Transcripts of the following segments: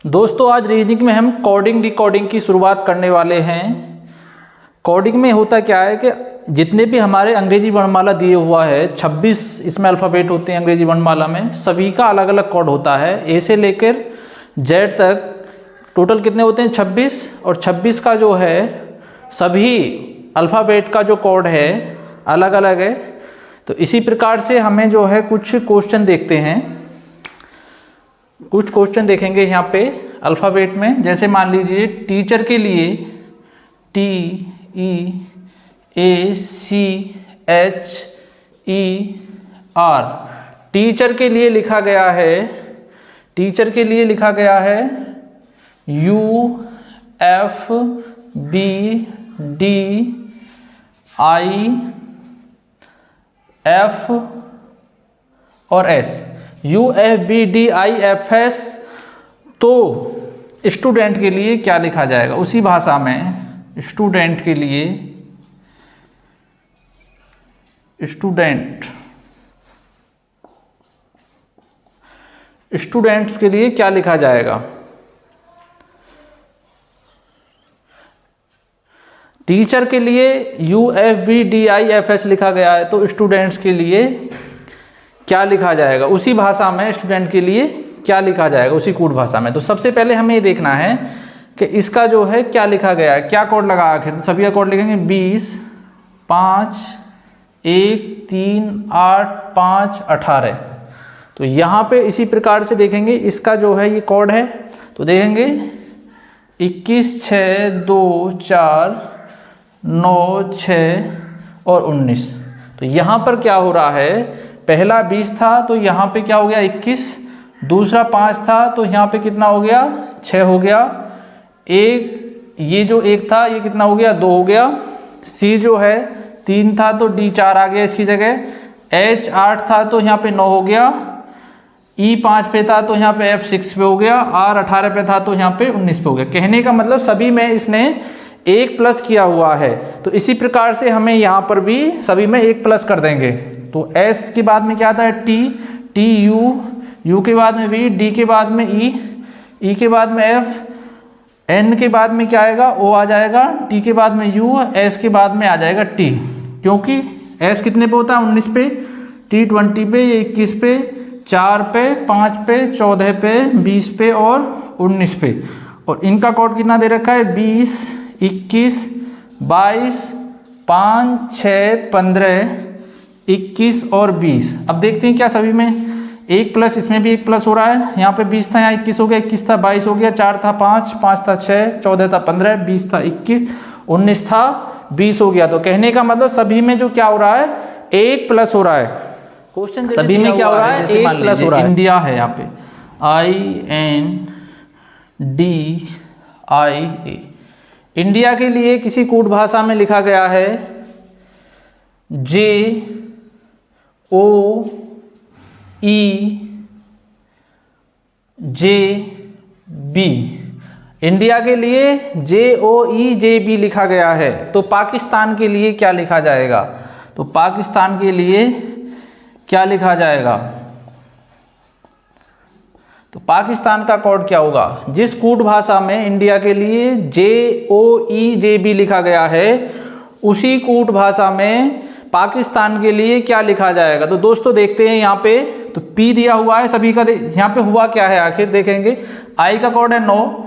दोस्तों आज रीजनिंग में हम कोडिंग डिकोडिंग की शुरुआत करने वाले हैं। कोडिंग में होता क्या है कि जितने भी हमारे अंग्रेजी वर्णमाला दिए हुआ है 26 इसमें अल्फ़ाबेट होते हैं अंग्रेजी वर्णमाला में, सभी का अलग अलग कोड होता है। ए से लेकर जेड तक टोटल कितने होते हैं 26, और 26 का जो है सभी अल्फ़ाबेट का जो कोड है अलग अलग है। तो इसी प्रकार से हमें जो है कुछ क्वेश्चन देखते हैं, कुछ क्वेश्चन देखेंगे यहाँ पे अल्फ़ाबेट में। जैसे मान लीजिए टीचर के लिए TEACHER, टीचर के लिए लिखा गया है, टीचर के लिए लिखा गया है UFBDIF और S, UFBDIFS। तो स्टूडेंट के लिए क्या लिखा जाएगा उसी भाषा में, स्टूडेंट के लिए, स्टूडेंट्स के लिए क्या लिखा जाएगा। टीचर के लिए UFBDIFS लिखा गया है, तो स्टूडेंट्स के लिए क्या लिखा जाएगा उसी भाषा में, स्टूडेंट के लिए क्या लिखा जाएगा उसी कोड भाषा में। तो सबसे पहले हमें ये देखना है कि इसका जो है क्या लिखा गया है, क्या कोड लगा आखिर। तो सभी का कोड लिखेंगे 20 5 1 3 8 5 18। तो यहाँ पे इसी प्रकार से देखेंगे इसका जो है ये कोड है। तो देखेंगे 21 6 2 4 9 6 और 19। तो यहाँ पर क्या हो रहा है, पहला 20 था तो यहाँ पे क्या हो गया 21, दूसरा 5 था तो यहाँ पे कितना हो गया 6 हो गया, एक ये जो 1 था ये कितना हो गया 2 हो गया, C जो है 3 था तो D 4 आ गया इसकी जगह, H 8 था तो यहाँ पे 9 हो गया, E 5 पे था तो यहाँ पे F 6 पे हो गया, R 18 पे था तो यहाँ पे 19 पे हो गया। कहने का मतलब सभी में इसने 1 प्लस किया हुआ है। तो इसी प्रकार से हमें यहाँ पर भी सभी में 1 प्लस कर देंगे। तो S के बाद में क्या आता है T, U के बाद में V, D के बाद में E के बाद में F, N के बाद में क्या आएगा O आ जाएगा, T के बाद में U, S के बाद में आ जाएगा T। क्योंकि S कितने पे होता है 19 पे, T 20 पे, 21 पे, 4 पे, 5 पे, 14 पे, 20 पे और 19 पे। और इनका कोड कितना दे रखा है 20 21 22 5 6 15 21 और 20। अब देखते हैं क्या सभी में 1 प्लस, इसमें भी 1 प्लस हो रहा है। यहाँ पे 20 था, यहाँ 21 हो गया, 21 था 22 हो गया, 4 था 5 था 6, 14 था 15, 20 था 21, 19 था 20 हो गया। तो कहने का मतलब सभी में जो क्या हो रहा है 1 प्लस हो रहा है। क्वेश्चन सभी में क्या हो रहा है 1 प्लस हो रहा है। इंडिया है यहाँ पे INDIA, इंडिया के लिए किसी कूट भाषा में लिखा गया है JOEJB, इंडिया के लिए JOEJB लिखा गया है। तो पाकिस्तान के लिए क्या लिखा जाएगा, तो पाकिस्तान के लिए क्या लिखा जाएगा, तो पाकिस्तान का कोड क्या होगा। जिस कूट भाषा में इंडिया के लिए JOEJB लिखा गया है उसी कूट भाषा में पाकिस्तान के लिए क्या लिखा जाएगा। तो दोस्तों देखते हैं यहाँ पे, तो P दिया हुआ है सभी का, यहाँ पे हुआ क्या है आखिर देखेंगे। I का कोड है 9,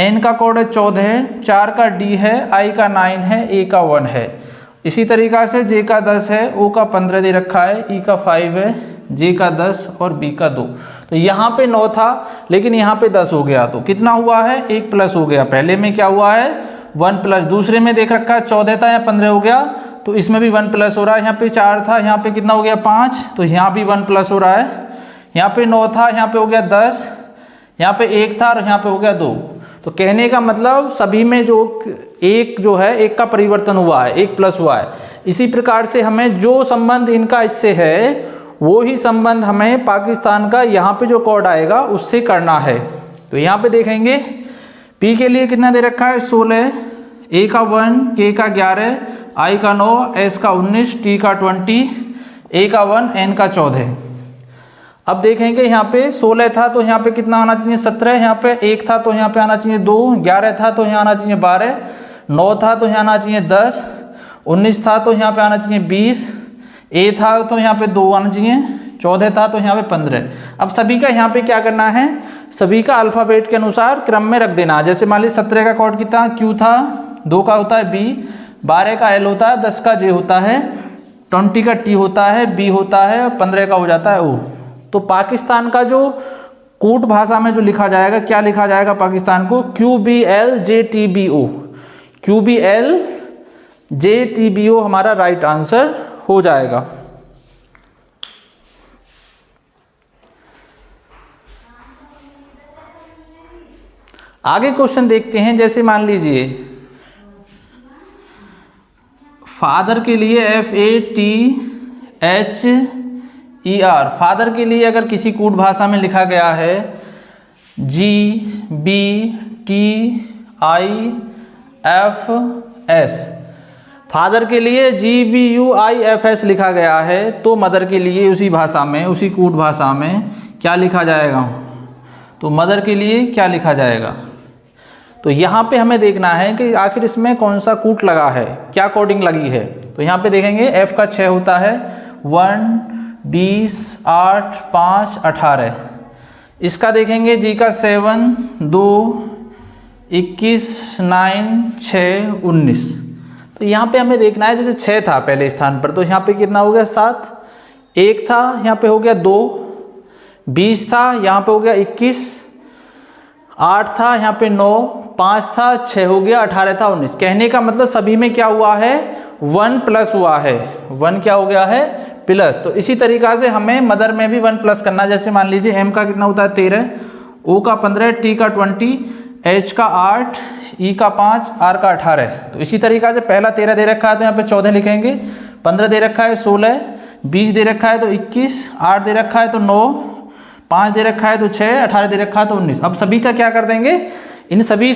N का कोड है 14, 4 का D है, I का 9 है, A का 1 है। इसी तरीका से J का 10 है, O का 15 दे रखा है, E का 5 है, J का 10 और B का 2। तो यहाँ पे 9 था लेकिन यहाँ पे 10 हो गया, तो कितना हुआ है 1 प्लस हो गया। पहले में क्या हुआ है 1 प्लस, दूसरे में देख रखा है 14 था, यहाँ 15 हो गया, तो इसमें भी 1 प्लस हो रहा है। यहाँ पे 4 था, यहाँ पे कितना हो गया 5, तो यहाँ भी 1 प्लस हो रहा है। यहाँ पे 9 था, यहाँ पे हो गया 10, यहाँ पे 1 था और यहाँ पे हो गया 2। तो कहने का मतलब सभी में जो 1 जो है 1 का परिवर्तन हुआ है, 1 प्लस हुआ है। इसी प्रकार से हमें जो संबंध इनका इससे है वो ही संबंध हमें पाकिस्तान का यहाँ पे जो कोड आएगा उससे करना है। तो यहाँ पे देखेंगे P के लिए कितना दे रखा है 16, A का 1, K का 11, I का 9, S का 19, T का 20, A का 1, N का 14। अब देखेंगे यहाँ पे 16 था तो यहाँ पे कितना आना चाहिए 17, यहाँ पे 1 था तो यहाँ पे आना चाहिए 2, 11 था तो यहाँ आना चाहिए 12, 9 था तो यहाँ आना चाहिए 10, 19 था तो यहाँ पे आना चाहिए 20, ए था तो यहाँ पे 2 आना चाहिए, 14 था तो यहाँ पे 15। अब सभी का यहाँ पे क्या करना है, सभी का अल्फ़ाबेट के अनुसार क्रम में रख देना। जैसे मान लीजिए 17 का कोड कितना क्यू था, 2 का होता है बी, 12 का एल होता है, 10 का जे होता है, 20 का टी होता है, बी होता है, और 15 का हो जाता है ओ। तो पाकिस्तान का जो कूट भाषा में जो लिखा जाएगा, क्या लिखा जाएगा पाकिस्तान को, QBLJTBO, QBLJTBO हमारा राइट आंसर हो जाएगा। आगे क्वेश्चन देखते हैं। जैसे मान लीजिए फादर के लिए FATHER, फादर के लिए अगर किसी कूट भाषा में लिखा गया है GBTIFS, फादर के लिए GBUIFS लिखा गया है, तो मदर के लिए उसी भाषा में, उसी कूट भाषा में क्या लिखा जाएगा, तो मदर के लिए क्या लिखा जाएगा। तो यहाँ पे हमें देखना है कि आखिर इसमें कौन सा कूट लगा है, क्या कोडिंग लगी है। तो यहाँ पे देखेंगे F का 6 होता है, 1, 20, 8, 5, 18। इसका देखेंगे G का 7, 2, 21, 9, 6, 19। तो यहाँ पे हमें देखना है, जैसे 6 था पहले स्थान पर, तो यहाँ पे कितना हो गया 7, 1 था यहाँ पे हो गया 2, 20 था यहाँ पे हो गया 21, 8 था यहाँ पे 9, 5 था 6 हो गया, 18 था 19। कहने का मतलब सभी में क्या हुआ है, 1 प्लस हुआ है, 1 क्या हो गया है प्लस। तो इसी तरीक़ा से हमें मदर में भी 1 प्लस करना। जैसे मान लीजिए M का कितना होता है 13, O का 15, T का 20, H का 8, E का 5, R का 18। तो इसी तरीक़ा से पहला 13 दे रखा है तो यहाँ पे 14 लिखेंगे, 15 दे रखा है 16, 20 दे रखा है तो 21, 8 दे रखा है तो 9, 5 दे रखा है तो 6, 18 दे रखा है तो 19। अब सभी का क्या कर देंगे, इन सभी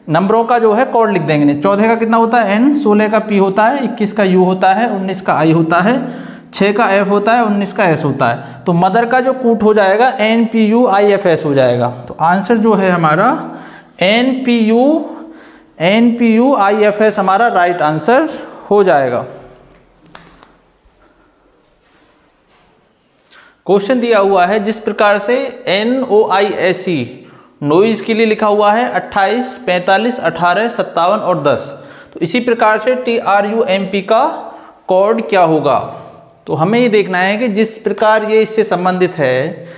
नंबरों का जो है कोड लिख देंगे। 14 का कितना होता है N, 16 का P होता है, 21 का U होता है, 19 का I होता है, 6 का F होता है, 19 का S होता है। तो मदर का जो कूट हो जाएगा NPUIFS हो जाएगा। तो आंसर जो है हमारा NPUIFS हमारा राइट आंसर हो जाएगा। क्वेश्चन दिया हुआ है जिस प्रकार से NOISE नॉइज के लिए लिखा हुआ है 28, 45, 18, 57 और 10, तो इसी प्रकार से TRUMP का कोड क्या होगा। तो हमें ये देखना है कि जिस प्रकार ये इससे संबंधित है,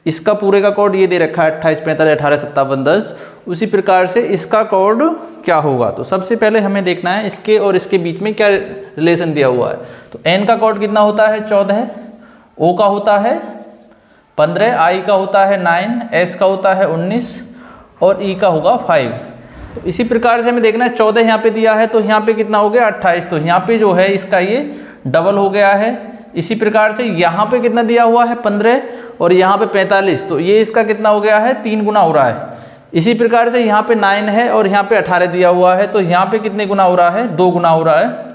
इसका पूरे का कोड ये दे रखा है 28, 45, 18, 57, 10, उसी प्रकार से इसका कोड क्या होगा। तो सबसे पहले हमें देखना है इसके और इसके बीच में क्या रिलेशन दिया हुआ है। तो N का कोड कितना होता है 14, O का होता है 15, I का होता है 9, S का होता है 19 और E का होगा 5। तो इसी प्रकार से हमें देखना है 14 यहाँ पे दिया है तो यहाँ पे कितना हो गया 28, तो यहाँ पे जो है इसका ये डबल हो गया है। इसी प्रकार से यहाँ पे कितना दिया हुआ है 15 और यहाँ पे 45, तो ये इसका कितना हो गया है 3 गुना हो रहा है। इसी प्रकार से यहाँ पे 9 है और यहाँ पे 18 दिया हुआ है, तो यहाँ पे कितने गुना हो रहा है 2 गुना हो रहा है।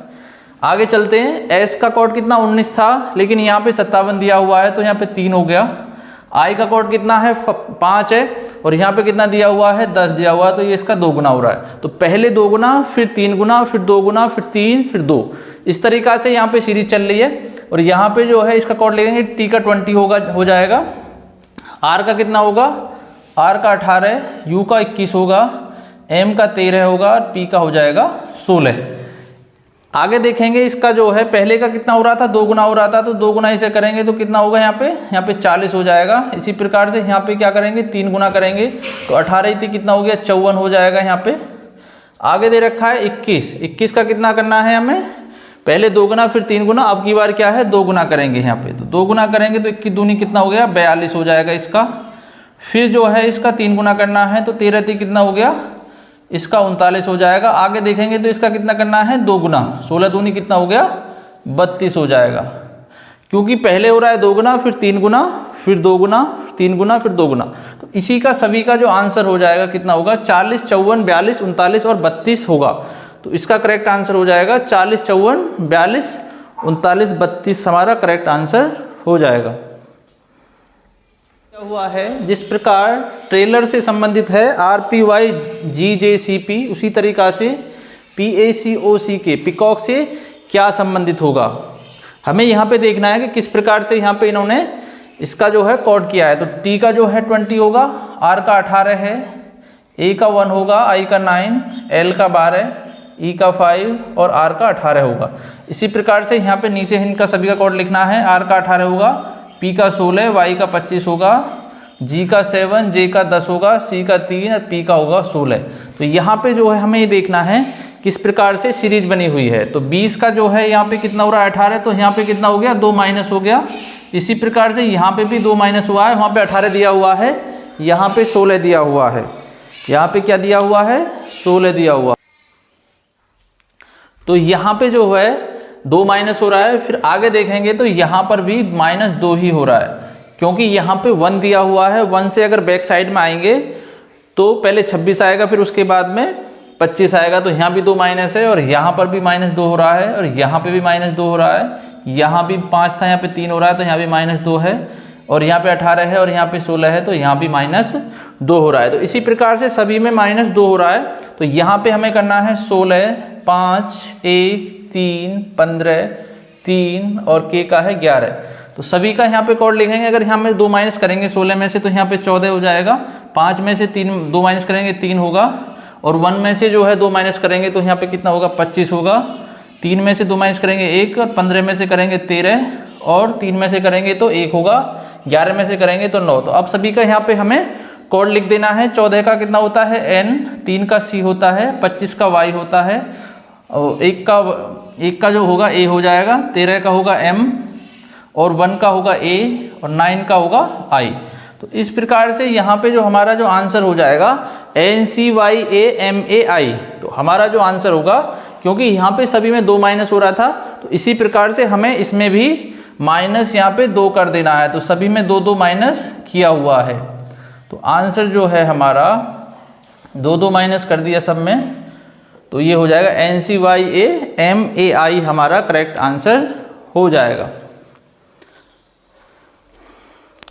आगे चलते हैं, S का कोड कितना 19 था लेकिन यहाँ पे 57 दिया हुआ है तो यहाँ पे 3 हो गया। I का कोड कितना है 5 है और यहाँ पे कितना दिया हुआ है 10 दिया हुआ है, तो ये इसका 2 गुना हो रहा है। तो पहले 2 गुना, फिर 3 गुना, फिर 2 गुना, फिर 3, फिर 2, इस तरीका से यहाँ पे सीरीज चल रही है। और यहाँ पे जो है इसका कोड लेंगे T का 20 हो जाएगा, R का कितना होगा, R का 18, U का 21 होगा, M का 13 होगा और P का हो जाएगा 16। आगे देखेंगे इसका जो है पहले का कितना हो रहा था 2 गुना हो रहा था, तो 2 गुना इसे करेंगे तो कितना होगा यहाँ पे 40 हो जाएगा। इसी प्रकार से यहाँ पे क्या करेंगे 3 गुना करेंगे तो 18 थी कितना हो गया 54 हो जाएगा यहाँ पे। आगे दे रखा है 21 का कितना करना है हमें, पहले 2 गुना फिर 3 गुना, अब की बार क्या है 2 गुना करेंगे यहाँ पे, तो 2 गुना करेंगे तो 21 दूनी कितना हो गया 42 हो जाएगा इसका। फिर जो है इसका 3 गुना करना है तो 13 थी कितना हो गया इसका 39 हो जाएगा। आगे देखेंगे तो इसका कितना करना है 2 गुना, 16 दूनी कितना हो गया 32 हो जाएगा, क्योंकि पहले हो रहा है 2 गुना फिर 3 गुना फिर 2 गुना 3 गुना फिर 2 गुना। तो इसी का सभी का जो आंसर हो जाएगा कितना होगा 40, 54, 42, 39 और 32 होगा। तो इसका करेक्ट आंसर हो जाएगा 40, 54, 42, 39, 32 हमारा करेक्ट आंसर हो जाएगा। क्या हुआ है, जिस प्रकार ट्रेलर से संबंधित है RPY GJCP, उसी तरीका से PACOCK पिकॉक से क्या संबंधित होगा। हमें यहाँ पे देखना है कि किस प्रकार से यहाँ पे इन्होंने इसका जो है कोड किया है। तो T का जो है 20 होगा, R का 18 है, A का 1 होगा, I का 9, L का 12, E का 5 और R का 18 होगा। इसी प्रकार से यहाँ पे नीचे इनका सभी का कोड लिखना है। R का 18 होगा, P का 16, Y का 25 होगा, G का 7, J का 10 होगा, C का 3 और P का होगा 16। तो यहाँ पे जो है हमें ये देखना है किस प्रकार से सीरीज बनी हुई है। तो 20 का जो है यहाँ पे कितना हो रहा है 18, तो यहाँ पे कितना हो गया 2 माइनस हो गया। इसी प्रकार से यहाँ पे भी 2 माइनस हुआ है, वहाँ पे 18 दिया हुआ है, यहाँ पे 16 दिया हुआ है, यहाँ पे क्या दिया हुआ है 16 दिया हुआ। तो यहाँ पे जो है 2 माइनस हो रहा है। फिर आगे देखेंगे तो यहाँ पर भी -2 ही हो रहा है, क्योंकि यहाँ पे 1 दिया हुआ है। 1 से अगर बैक साइड में आएंगे तो पहले 26 आएगा, फिर उसके बाद में 25 आएगा। तो यहाँ भी 2 माइनस है और यहाँ पर भी -2 हो रहा है और यहाँ पे भी -2 हो रहा है। यहाँ भी 5 था, यहाँ पे 3 हो रहा है, तो यहाँ भी -2 है और यहाँ पे 18 है और यहाँ पे 16 है, तो यहाँ भी -2 हो रहा है। तो इसी प्रकार से सभी में -2 हो रहा है। तो यहाँ पे हमें करना है 16, 5, 1, 3, 15, 3 और K का है 11। तो सभी का यहाँ पे कोड लिखेंगे। अगर यहाँ में 2 माइनस करेंगे 16 में से तो यहाँ पे 14 हो जाएगा। 5 में से 2 माइनस करेंगे 3 होगा और 1 में से जो है 2 माइनस करेंगे तो यहाँ पे कितना होगा 25 होगा। 3 में से 2 माइनस करेंगे 1 और 15 में से करेंगे 13 और 3 में से करेंगे तो 1 होगा, 11 में से करेंगे तो 9। तो अब सभी का यहाँ पे हमें कोड लिख देना है। 14 का कितना होता है N, 3 का C होता है, 25 का Y होता है और 1 का जो होगा A हो जाएगा, 13 का होगा M और 1 का होगा A और 9 का होगा I। तो इस प्रकार से यहाँ पे जो हमारा जो आंसर हो जाएगा NCYAMAI। तो हमारा जो आंसर होगा, क्योंकि यहाँ पे सभी में 2 माइनस हो रहा था, तो इसी प्रकार से हमें इसमें भी माइनस यहाँ पे 2 कर देना है। तो सभी में 2 माइनस किया हुआ है। तो आंसर जो है हमारा 2 माइनस कर दिया सब में, तो ये हो जाएगा NCYAMAI हमारा करेक्ट आंसर हो जाएगा।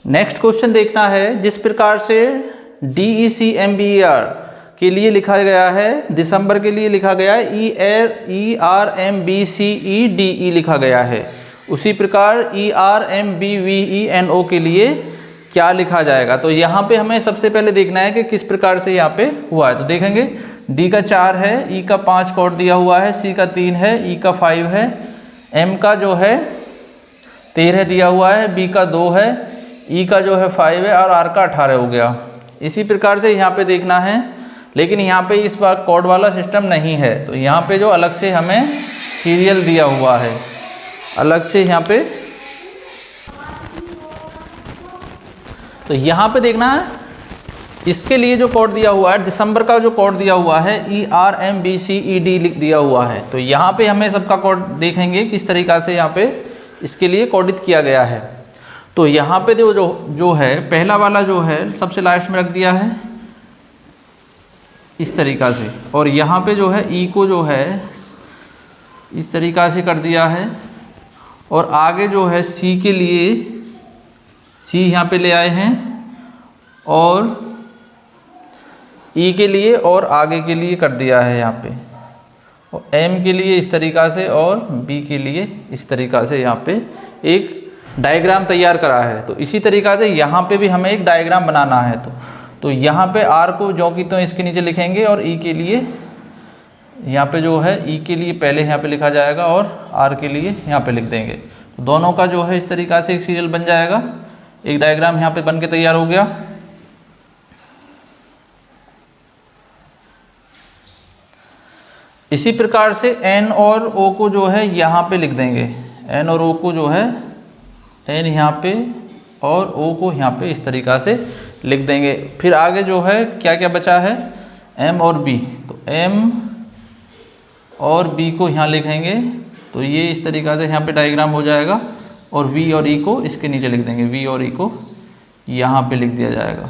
नेक्स्ट क्वेश्चन देखना है। जिस प्रकार से DECMBER के लिए लिखा गया है, दिसंबर के लिए लिखा गया है ERMBCEDE लिखा गया है, उसी प्रकार ERMBVENO के लिए क्या लिखा जाएगा। तो यहाँ पे हमें सबसे पहले देखना है कि किस प्रकार से यहाँ पे हुआ है। तो देखेंगे D का 4 है, E का 5 कोड दिया हुआ है, C का 3 है, E का 5 है, M का जो है 13 दिया हुआ है, B का 2 है, E का जो है 5 है और R का 18 हो गया। इसी प्रकार से यहाँ पे देखना है, लेकिन यहाँ पे इस बार कोड वाला सिस्टम नहीं है। तो यहाँ पे जो अलग से हमें सीरियल दिया हुआ है, अलग से यहाँ पे, तो यहाँ पे देखना है इसके लिए जो कोड दिया हुआ है, दिसंबर का जो कोड दिया हुआ है ERMBCED लिख दिया हुआ है। तो यहाँ पे हमें सबका कोड देखेंगे किस तरीक़ा से यहाँ पे इसके लिए कोडित किया गया है। तो यहाँ पे जो है पहला वाला जो है सबसे लास्ट में रख दिया है इस तरीक़ा से, और यहाँ पे जो है E को जो है इस तरीक़ा से कर दिया है, और आगे जो है C के लिए C यहाँ पे ले आए हैं और E के लिए और आगे के लिए कर दिया है यहाँ पे, और M के लिए इस तरीक़ा से और B के लिए इस तरीक़ा से यहाँ पे एक डायग्राम तैयार करा है। तो इसी तरीक़ा से यहाँ पे भी हमें एक डायग्राम बनाना है। तो यहाँ पे R को जो कि तो इसके नीचे लिखेंगे और E के लिए यहाँ पे जो है E के लिए पहले यहाँ पे लिखा जाएगा और R के लिए यहाँ पे लिख देंगे। तो दोनों का जो है इस तरीक़ा से एक सीरियल बन जाएगा, एक डायग्राम यहाँ पे बन के तैयार हो गया। इसी प्रकार से N और O को जो है यहाँ पे लिख देंगे, N और O को जो है N यहाँ पे और O को यहाँ पे इस तरीक़ा से लिख देंगे। फिर आगे जो है क्या क्या बचा है M और B, तो M और B को यहाँ लिखेंगे। तो ये इस तरीक़ा से यहाँ पे डायग्राम हो जाएगा, और V और E को इसके नीचे लिख देंगे, V और E को यहाँ पे लिख दिया जाएगा।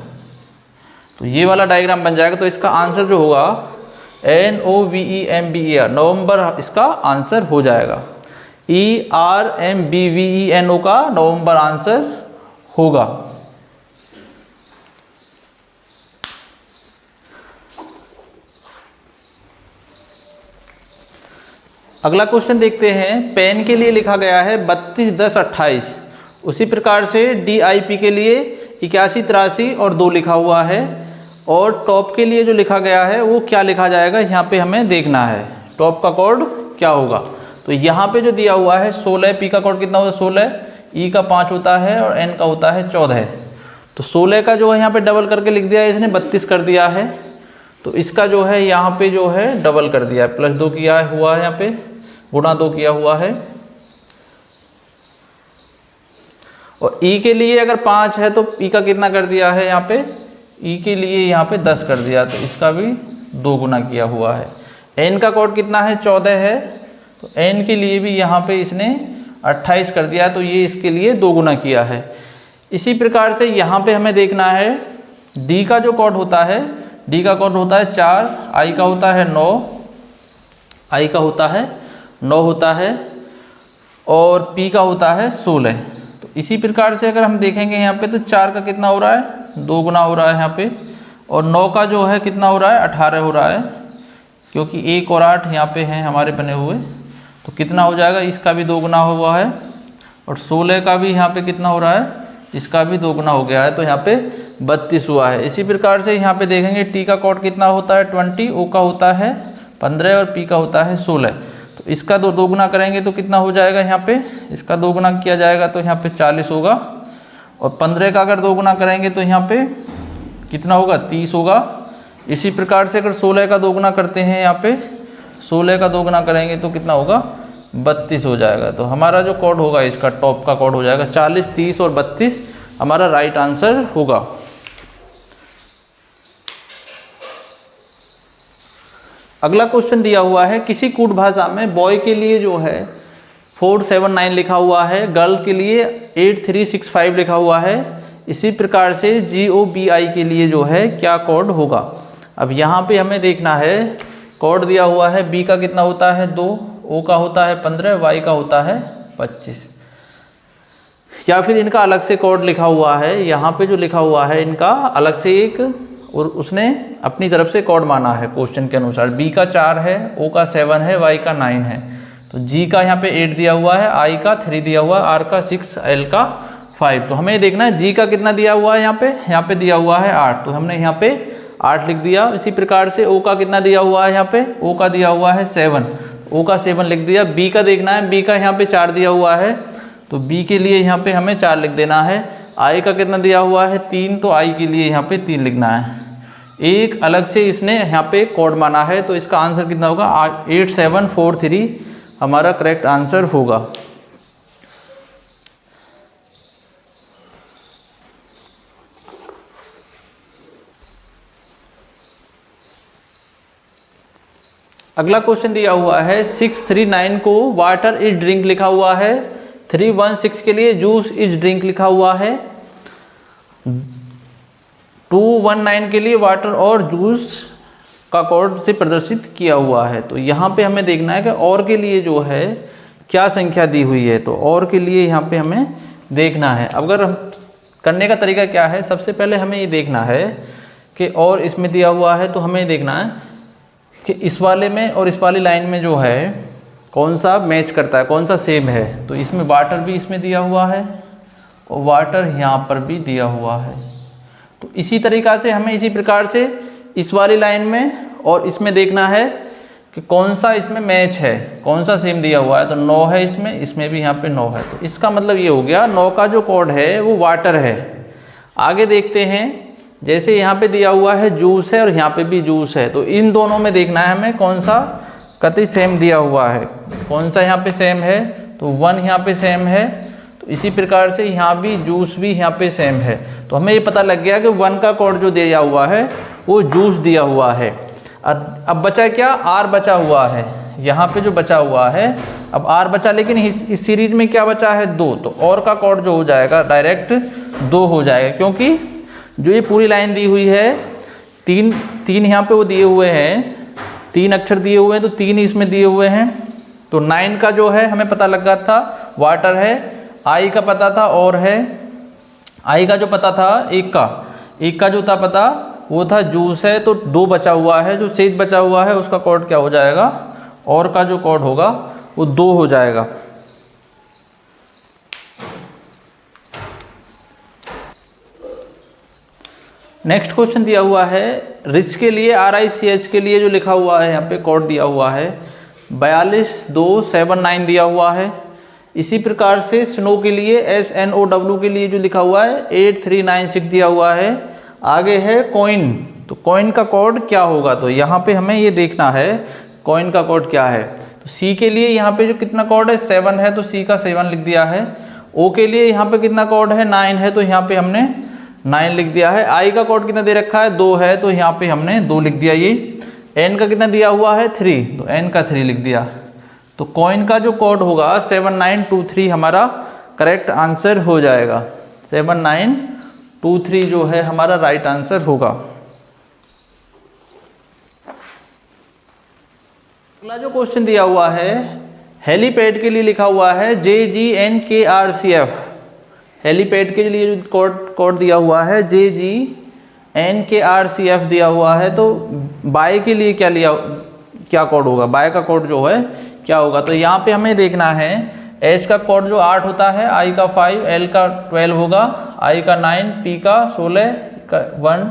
तो ये वाला डायग्राम बन जाएगा। तो इसका आंसर जो होगा NOVEMBER नवंबर इसका आंसर हो जाएगा। ERMBVENO का नवंबर आंसर होगा। अगला क्वेश्चन देखते हैं। पेन के लिए लिखा गया है 32, 10, 28। उसी प्रकार से DIP के लिए 81, 83 और 2 लिखा हुआ है। और टॉप के लिए जो लिखा गया है वो क्या लिखा जाएगा, यहाँ पे हमें देखना है टॉप का कोड क्या होगा। तो यहाँ पे जो दिया हुआ है 16, P का कोड कितना होता है 16, E का 5 होता है और N का होता है 14। तो 16 का जो है यहाँ पे डबल करके लिख दिया है इसने, 32 कर दिया है। तो इसका जो है यहाँ पे जो है डबल कर दिया है, +2 किया हुआ है, यहाँ पे गुणा 2 किया हुआ है। और E के लिए अगर 5 है तो E का कितना कर दिया है, यहाँ पे E के लिए यहाँ पे 10 कर दिया, तो इसका भी 2 गुना किया हुआ है। N का कोड कितना है 14 है, तो N के लिए भी यहाँ पे इसने 28 कर दिया, तो ये इसके लिए 2 गुना किया है। इसी प्रकार से यहाँ पे हमें देखना है D का जो कोड होता है, D का कोड होता है 4, I का होता है 9, I का होता है 9 होता है और P का होता है 16। तो इसी प्रकार से अगर हम देखेंगे यहाँ पे तो 4 का कितना हो रहा है 2 गुना हो रहा है यहाँ पे, और 9 का जो है कितना हो रहा है 18 हो रहा है, क्योंकि 1 और 8 यहाँ पे हैं हमारे बने हुए। तो कितना हो जाएगा, इसका भी 2 गुना हुआ है, और 16 का भी यहाँ पे कितना हो रहा है, इसका भी 2 गुना हो गया है, तो यहाँ पे 32 हुआ है। इसी प्रकार से यहाँ पे देखेंगे T का कोड कितना होता है 20, O का होता है 15 और P का होता है 16। तो इसका 2 गुना करेंगे तो कितना हो जाएगा, यहाँ पे इसका 2 गुना किया जाएगा तो यहाँ पे 40 होगा, और 15 का अगर 2 गुना करेंगे तो यहाँ पे कितना होगा 30 होगा। इसी प्रकार से अगर 16 का 2 गुना करते हैं, यहाँ पे 16 का 2 गुना करेंगे तो कितना होगा 32 हो जाएगा। तो हमारा जो कोड होगा इसका टॉप का कोड हो जाएगा 40, 30 और 32 हमारा राइट आंसर होगा। अगला क्वेश्चन दिया हुआ है, किसी कूट भाषा में बॉय के लिए जो है 479 लिखा हुआ है, गर्ल के लिए 8365 लिखा हुआ है। इसी प्रकार से GOBI के लिए जो है क्या कोड होगा। अब यहाँ पे हमें देखना है, कोड दिया हुआ है B का कितना होता है 2, O का होता है 15, Y का होता है 25। या फिर इनका अलग से कोड लिखा हुआ है, यहाँ पे जो लिखा हुआ है इनका अलग से एक, और उसने अपनी तरफ से कोड माना है क्वेश्चन के अनुसार। B का 4 है, O का 7 है, Y का 9 है। तो G का यहाँ पे 8 दिया हुआ है, I का 3 दिया हुआ है, R का 6, L का 5। तो हमें देखना है G का कितना दिया हुआ है, यहाँ पे दिया हुआ है 8, तो हमने यहाँ पे 8 लिख दिया। इसी प्रकार से O का कितना दिया हुआ है, यहाँ पे O का दिया हुआ है 7, O का 7 लिख दिया। B का देखना है, B का यहाँ पे 4 दिया हुआ है, तो B के लिए यहाँ पे हमें 4 लिख देना है। I का कितना दिया हुआ है 3, तो I के लिए यहाँ पे 3 लिखना है। एक अलग से इसने यहाँ पे कोड माना है, तो इसका आंसर कितना होगा 8743 हमारा करेक्ट आंसर होगा। अगला क्वेश्चन दिया हुआ है 639 को वाटर इज ड्रिंक लिखा हुआ है, 316 के लिए जूस इज ड्रिंक लिखा हुआ है, 219 के लिए वाटर और जूस का कोड से प्रदर्शित किया हुआ है। तो यहाँ पे हमें देखना है कि और के लिए जो है क्या संख्या दी हुई है। तो और के लिए यहाँ पे हमें देखना है। अगर हम करने का तरीका क्या है, सबसे पहले हमें ये देखना है कि और इसमें दिया हुआ है, तो हमें देखना है कि इस वाले में और इस वाली लाइन में जो है कौन सा मैच करता है, कौन सा सेम है। तो इसमें वाटर भी इसमें दिया हुआ है और वाटर यहाँ पर भी दिया हुआ है। तो इसी तरीक़ा से हमें इसी प्रकार से इस वाली लाइन में और इसमें देखना है कि कौन सा इसमें मैच है, कौन सा सेम दिया हुआ है। तो 9 है इसमें, इसमें भी यहाँ पे 9 है। तो इसका मतलब ये हो गया 9 का जो कोड है वो वाटर है। आगे देखते हैं, जैसे यहाँ पे दिया हुआ है जूस है और यहाँ पे भी जूस है, तो इन दोनों में देखना है हमें कौन सा कतई सेम दिया हुआ है, कौन सा यहाँ पे सेम है। तो 1 यहाँ पे सेम है, तो इसी प्रकार से यहाँ भी जूस भी यहाँ पे सेम है। तो हमें ये पता लग गया कि 1 का कोड जो दिया हुआ है वो जूस दिया हुआ है। अब बचा क्या, आर बचा हुआ है, यहाँ पे जो बचा हुआ है। अब आर बचा, लेकिन इस सीरीज में क्या बचा है 2, तो और का कोड जो हो जाएगा डायरेक्ट 2 हो जाएगा, क्योंकि जो ये पूरी लाइन दी हुई है, तीन यहाँ पे वो दिए हुए हैं, 3 अक्षर दिए हुए हैं, तो 3 ही इसमें दिए हुए हैं। तो 9 का जो है हमें पता लगा था वाटर है, आई का पता था और है, आई का जो पता था एक का जो था पता वो था जूस है। तो 2 बचा हुआ है, जो शेष बचा हुआ है उसका कोड क्या हो जाएगा, और का जो कोड होगा वो 2 हो जाएगा। नेक्स्ट क्वेश्चन दिया हुआ है रिच के लिए RICH के लिए जो लिखा हुआ है यहाँ पे कोड दिया हुआ है 42,279 दिया हुआ है। इसी प्रकार से स्नो के लिए SNOW के लिए जो लिखा हुआ है 8396 दिया हुआ है। आगे है कॉइन, तो कॉइन का कोड क्या होगा, तो यहाँ पे हमें ये देखना है कॉइन का कोड क्या है। तो C के लिए यहाँ पे जो कितना कोड है 7 है, तो C का 7 लिख दिया है। O के लिए यहाँ पे कितना कोड है 9 है, तो यहाँ पे हमने 9 लिख दिया है। I का कोड कितना दे रखा है 2 है, तो यहाँ पे हमने 2 लिख दिया। ये N का कितना दिया हुआ है 3, तो N का 3 लिख दिया। तो कॉइन का जो कोड होगा 7923 हमारा करेक्ट आंसर हो जाएगा। 7923 जो है हमारा राइट आंसर होगा। अगला जो क्वेश्चन दिया हुआ है हेलीपैड के लिए लिखा हुआ है JGNKRCF। हेलीपैड के लिए जो कोड दिया हुआ है JGNKRCF दिया हुआ है। तो बाय के लिए क्या कोड होगा, बाय का कोड जो है क्या होगा, तो यहाँ पे हमें देखना है H का कोड जो 8 होता है, I का 5, L का 12 होगा, I का 9, P का 16, का 1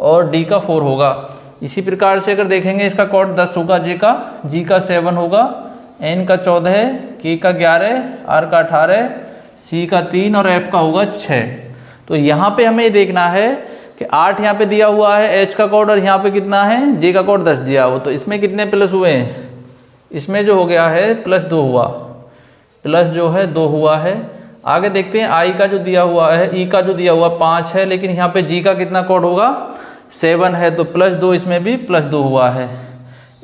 और D का 4 होगा। इसी प्रकार से अगर देखेंगे इसका कोड 10 होगा, J का 7 होगा, N का 14, K का 11, R का 18, C का 3 और F का होगा 6। तो यहाँ पे हमें देखना है कि 8 यहाँ पे दिया हुआ है H का कोड और यहाँ पे कितना है J का कोड 10 दिया हो, तो इसमें कितने प्लस हुए हैं, इसमें जो हो गया है +2 हुआ, प्लस जो है 2 हुआ है। आगे देखते हैं I का जो दिया हुआ है, E का जो दिया हुआ 5 है, लेकिन यहाँ पे G का कितना कोड होगा 7 है, तो +2 इसमें भी +2 हुआ है।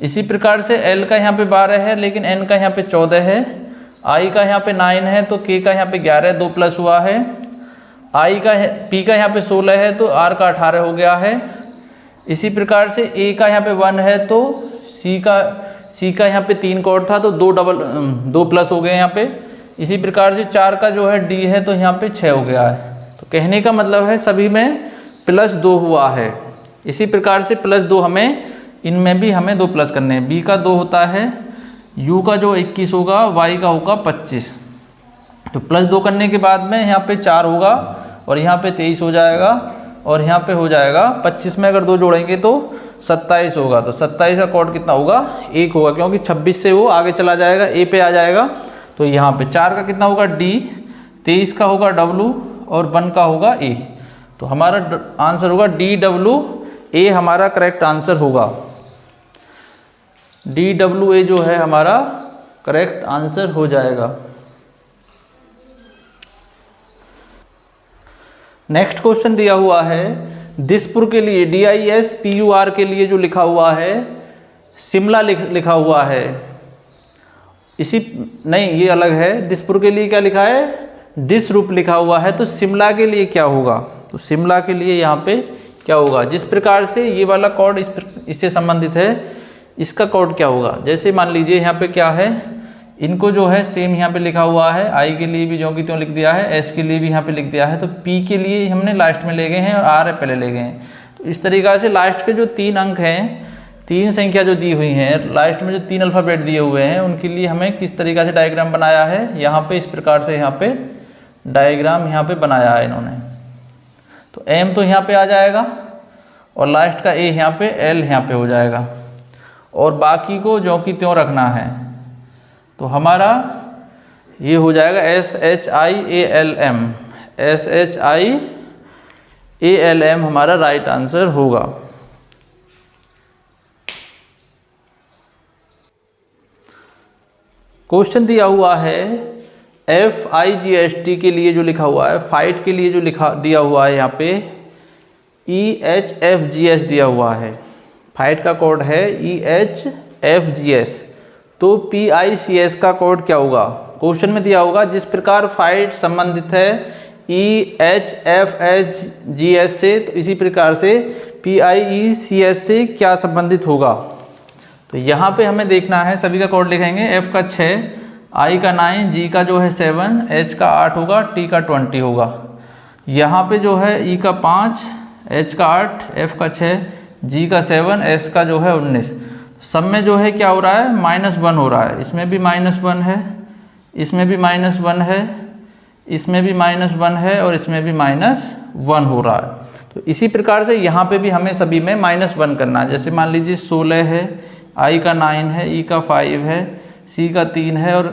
इसी प्रकार से L का यहाँ पे 12 है, लेकिन N का यहाँ पे 14 है, I का यहाँ पे 9 है, तो K का यहाँ पे 11, 2 प्लस हुआ है। P का यहाँ पे 16 है, तो R का 18 हो गया है। इसी प्रकार से A का यहाँ पे 1 है, तो C का यहाँ पे 3 कोड था, तो 2 प्लस हो गए यहाँ पे। इसी प्रकार से 4 का जो है D है, तो यहाँ पे 6 हो गया है। तो कहने का मतलब है सभी में +2 हुआ है। इसी प्रकार से +2 हमें इनमें भी हमें 2 प्लस करने हैं। B का 2 होता है, U का जो 21 होगा, Y का होगा 25। तो +2 करने के बाद में यहाँ पे 4 होगा और यहाँ पे 23 हो जाएगा और यहाँ पे हो जाएगा 25 में अगर 2 जोड़ेंगे तो 27 होगा। तो 27 का कोड कितना होगा 1 होगा, क्योंकि 26 से वो आगे चला जाएगा, A पे आ जाएगा। तो यहाँ पे 4 का कितना होगा D, 23 का होगा W और 1 का होगा A। तो हमारा आंसर होगा DWA हमारा करेक्ट आंसर होगा। DWA जो है हमारा करेक्ट आंसर हो जाएगा। नेक्स्ट क्वेश्चन दिया हुआ है दिसपुर के लिए DISPUR के लिए जो लिखा हुआ है शिमला लिखा हुआ है। नहीं, ये अलग है। दिसपुर के लिए क्या लिखा है डिसरूप लिखा हुआ है। तो शिमला के लिए क्या होगा, तो शिमला के लिए यहाँ पे क्या होगा, जिस प्रकार से ये वाला कोड इससे संबंधित है, इसका कोड क्या होगा। जैसे मान लीजिए यहाँ पे क्या है, इनको जो है सेम यहाँ पे लिखा हुआ है, I के लिए भी जो कि त्यों लिख दिया है, S के लिए भी यहाँ पे लिख दिया है। तो P के लिए हमने लास्ट में ले गए हैं और R पहले ले गए हैं। तो इस तरीक़ा से लास्ट के जो 3 अंक हैं, 3 संख्या जो दी हुई हैं, लास्ट में जो 3 अल्फ़ाबेट दिए हुए हैं, उनके लिए हमें किस तरीक़ा से डायग्राम बनाया है, यहाँ पे इस प्रकार से यहाँ पे डायग्राम यहाँ पे बनाया है इन्होंने। तो M तो यहाँ पे आ जाएगा और लास्ट का A यहाँ पे, L यहाँ पे हो जाएगा और बाकी को जो कि त्यों रखना है। तो हमारा ये हो जाएगा SHIALM हमारा राइट आंसर होगा। क्वेश्चन दिया हुआ है FIGST के लिए जो लिखा हुआ है, फाइट के लिए जो दिया हुआ है यहाँ पे EHFGS दिया हुआ है। फाइट का कोड है EHFGS। तो PICS का कोड क्या होगा, क्वेश्चन में दिया होगा जिस प्रकार फाइट संबंधित है EHFGS से, तो इसी प्रकार से PICS से क्या संबंधित होगा। तो यहाँ पे हमें देखना है, सभी का कोड लिखेंगे। F का 6, I का 9, G का जो है 7, H का 8 होगा, T का 20 होगा। यहाँ पे जो है E का 5, H का 8, F का 6, G का 7, S का जो है 19। सब में जो है क्या हो रहा है, -1 हो रहा है। इसमें भी -1 है, इसमें भी -1 है, इसमें भी -1 है और इसमें भी -1 हो रहा है। तो इसी प्रकार से यहाँ पे भी हमें सभी में -1 करना है। जैसे मान लीजिए 16 है, I का 9 है, E का 5 है, C का 3 है और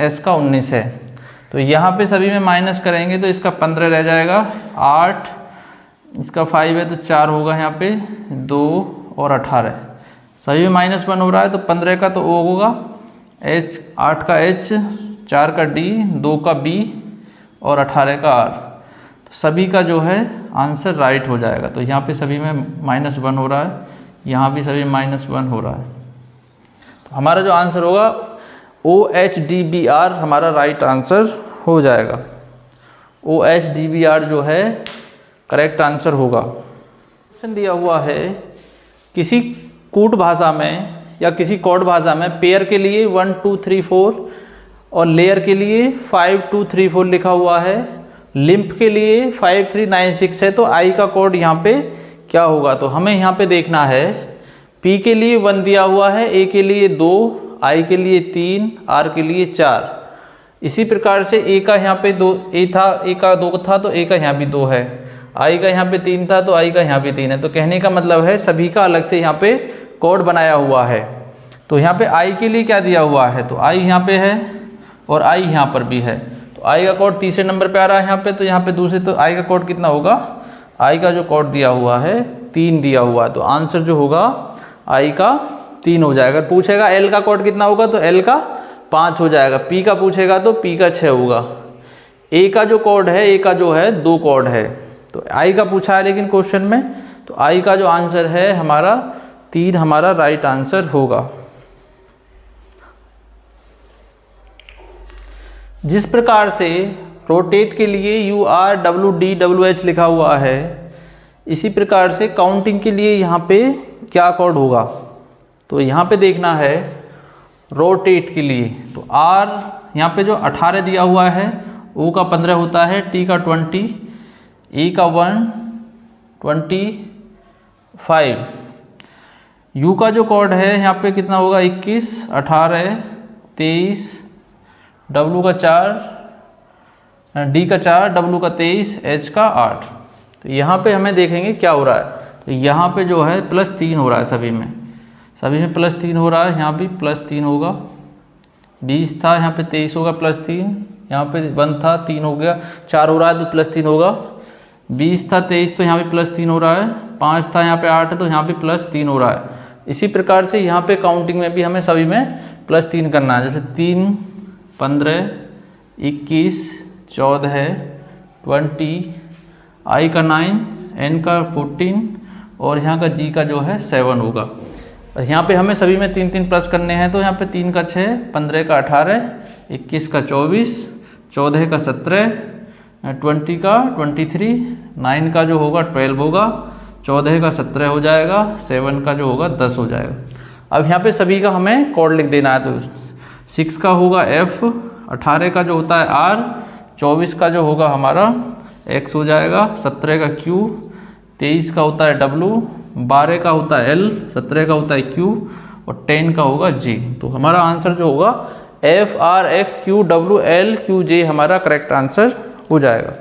S का 19 है। तो यहाँ पे सभी में माइनस करेंगे तो इसका 15 रह जाएगा, 8, इसका 5 है तो 4 होगा, यहाँ पे 2 और 18, सभी में -1 हो रहा है। तो 15 का तो O होगा, H, 8 का H, 4 का D, 2 का B और 18 का R। तो सभी का जो है आंसर राइट हो जाएगा। तो यहाँ पे सभी में -1 हो रहा है, यहाँ भी सभी -1 हो रहा है। तो हमारा जो आंसर होगा OHDBR हमारा राइट आंसर हो जाएगा। OHDBR जो है करेक्ट आंसर होगा। क्वेश्चन दिया हुआ है, किसी कूट भाषा में या किसी कोड भाषा में पेयर के लिए 1 2 3 4 और लेयर के लिए 5 2 3 4 लिखा हुआ है, लिंप के लिए 5 3 9 6 है। तो आई का कोड यहाँ पे क्या होगा? तो हमें यहाँ पे देखना है, पी के लिए 1 दिया हुआ है, ए के लिए 2, आई के लिए 3, आर के लिए 4। इसी प्रकार से ए का यहाँ पे 2 ए था, ए का 2 था तो ए का यहाँ भी 2 है, आई का यहाँ पे 3 था तो आई का यहाँ भी 3 है। तो कहने का मतलब है सभी का अलग से यहाँ पे कोड बनाया हुआ है। तो यहाँ पे आई के लिए क्या दिया हुआ है? तो आई यहाँ पे है और आई यहाँ पर भी है। तो आई का कोड तीसरे नंबर पे आ रहा है यहाँ पे, तो यहाँ पे दूसरे, तो आई का कोड कितना होगा? आई का जो कोड दिया हुआ है 3 दिया हुआ है। तो आंसर जो होगा आई का 3 हो जाएगा। पूछेगा एल का कोड कितना होगा? तो एल का 5 हो जाएगा। पी का पूछेगा तो पी का 6 होगा। ए का जो कोड है, ए का जो है 2 कोड है। तो आई का पूछा है लेकिन क्वेश्चन में, तो आई का जो आंसर है हमारा 3 हमारा राइट आंसर होगा। जिस प्रकार से रोटेट के लिए URWDWH लिखा हुआ है, इसी प्रकार से काउंटिंग के लिए यहाँ पे क्या कोड होगा? तो यहाँ पे देखना है रोटेट के लिए, तो R यहाँ पे जो 18 दिया हुआ है, O का 15 होता है, T का 20, E का 1, 25, U का जो कोड है यहाँ पे कितना होगा? 21, 18, 23, W का 4, D का 4, W का 23, H का 8। तो यहाँ पे हमें देखेंगे क्या हो रहा है। तो यहाँ पे जो है +3 हो रहा है, सभी में +3 हो रहा है। यहाँ भी +3 होगा, 20 था यहाँ पे 23 होगा +3, यहाँ पे 1 था 3 हो गया, 4 हो रहा है तो +3 होगा, 20 था 23 तो यहाँ पे +3 हो रहा है, 5 था यहाँ पे 8 है तो यहाँ पे +3 हो रहा है। इसी प्रकार से यहाँ पे काउंटिंग में भी हमें सभी में +3 करना है। जैसे 3, 15, 21, 14, 20, आई का 9, एन का 14 और यहाँ का जी का जो है 7 होगा। यहाँ पे हमें सभी में 3 प्लस करने हैं। तो यहाँ पे 3 का 6, 15 का 18, 21 का 24, 14 का 17, 20 का 23, 9 का जो होगा 12 होगा, 14 का 17 हो जाएगा, 7 का जो होगा 10 हो जाएगा। अब यहाँ पे सभी का हमें कोड लिख देना है। तो 6 का होगा F, 18 का जो होता है R, 24 का जो होगा हमारा X हो जाएगा, 17 का Q, 23 का होता है W, 12 का होता है L, 17 का होता है Q और 10 का होगा G। तो हमारा आंसर जो होगा F R X Q W L Q J हमारा करेक्ट आंसर हो जाएगा।